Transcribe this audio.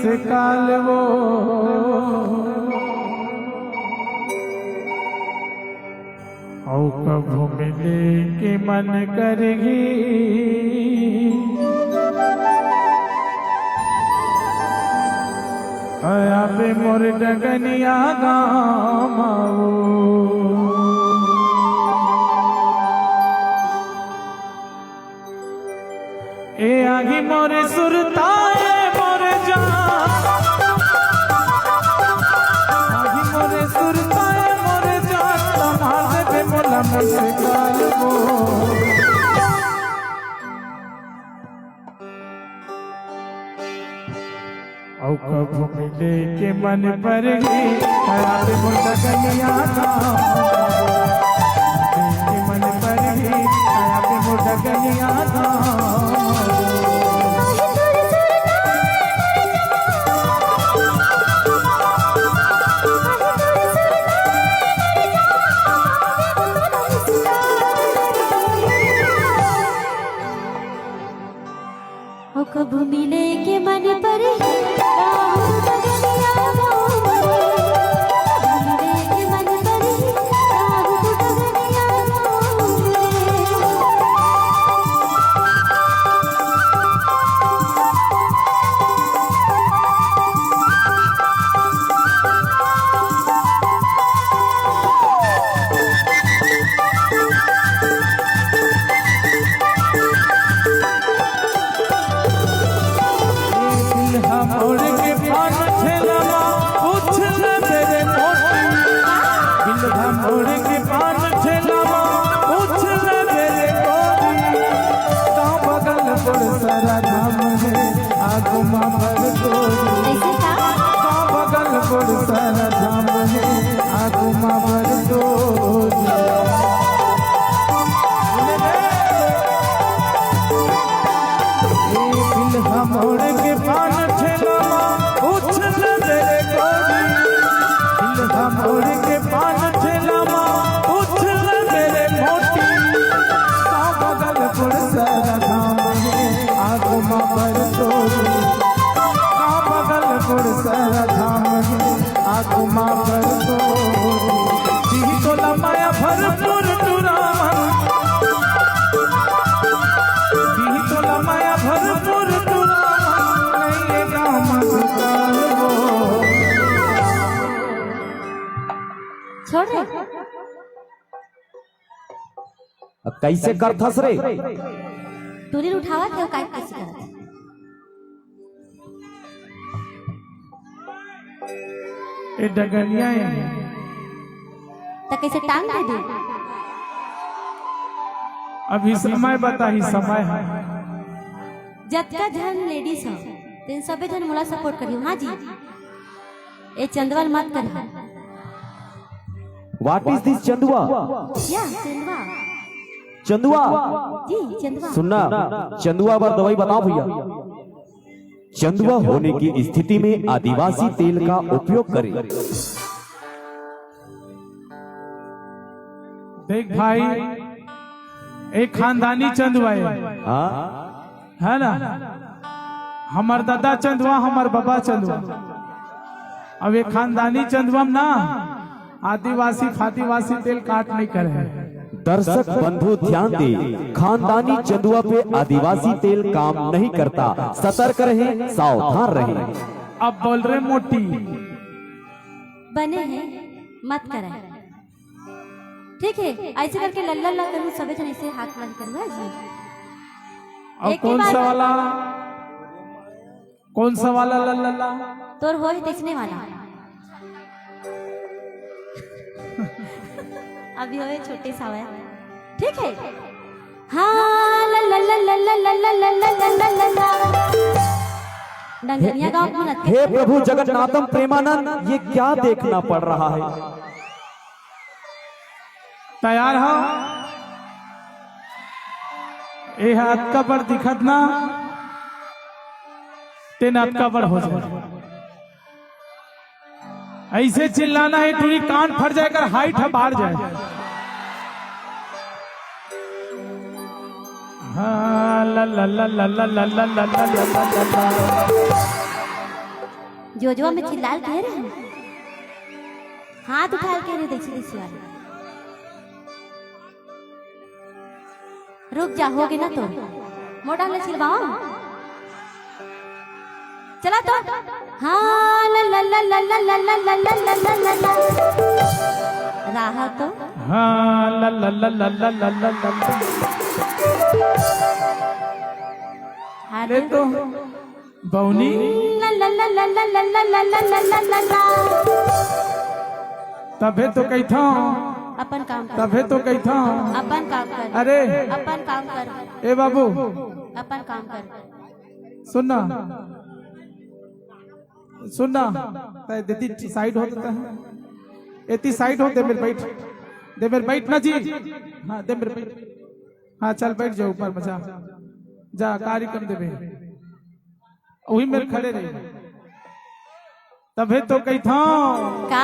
से काल वो औ कभू मिले के मन करगी आया बे मोर डगनिया गामाओ ए आगी मोरे सुरताए मोरे जान आगी मोरे सुरताए मोरे जान तमाशे पे मोला मुझसे काल वो औ कभू मिले के मन पर ही आया मोर डगनिया के मन पर ही आया मोर डगनिया कभू मिले के मन पर ही कैसे कर थस रे तूने उठावा थे काय कैसे करत ए डगनिया त कैसे टांग दे दे अभी समय बता ही समय है जतका जन लेडीज हो तीन सबे जन मोला सपोर्ट करियो हां जी ए चंदवाल मत कर व्हाट इज दिस चंदुआ या चंदवा चंदुआ जी चंदवा सुनना चंदुआ पर दवाई बताओ भैया चंदुआ होने की स्थिति में आदिवासी तेल का उपयोग करें। देख भाई एक खानदानी चंदुआ है ना हमार दादा चंदुआ हमार बाबा चंदुआ अब एक खानदानी चंदुआ ना आदिवासी फादिवासी तेल काट नहीं करे। दर्शक बंधु ध्यान दे खानदानी चंदुआ पे आदिवासी तेल काम नहीं करता सतर्क रहें सावधान रहें। अब बोल रहे मोटी बने हैं मत करे ठीक है ऐसे करके लल्ला ला करूँ सबे जन ऐसे हाथ लग करूँगा जी अब कौन सा वाला लल्ला तोर हो ही देखने वाला अभी होए छोटे सावा ठीक है हाँ ला ला ला ला ला ला ला ला ला ला ला ला डंगरिया गांव में नत हे प्रभु जगन्नाथम प्रेमानंद ये क्या देखना पड़ रहा है। तैयार हो ए हाथ का पर दिखत ना तेन हाथ का पर हो जाए ऐसे चिल्लाना है पूरी कान फट जाएगा हाइट है बाहर जाए। हाँ ला ला ला ला ला ला ला ला ला ला ला ला जोजवा में चिल्लाल कह रहे हैं, हाथ उठा के रे देखी देखी वाले। रुक जा, होगे ना तो मोटा ले चिलवाओ। चला तो हाँ ला ला ला ला ला ला ला ला ला ला ला ला ला राहा तो हाँ ला ला ला ला ला ला ला ला। ले तो बौनी ला ला ला ला ला ला ला ला ला ला ला ला। तभे तो कही था अपन काम कर, तभे तो कही था अपन काम कर, अरे अपन काम कर, ए बाबू अपन काम कर। सुनना सुनना, दीदी साइड होता है, इतनी साइड होते मेरे बैठ, दे मेरे बैठ ना जी, हाँ दे मेरे बैठ, हाँ चल बैठ जाओ ऊपर मजा, जा कार्यक्रम देवे वही मेरे खड़े रहे। तभे तो कही था का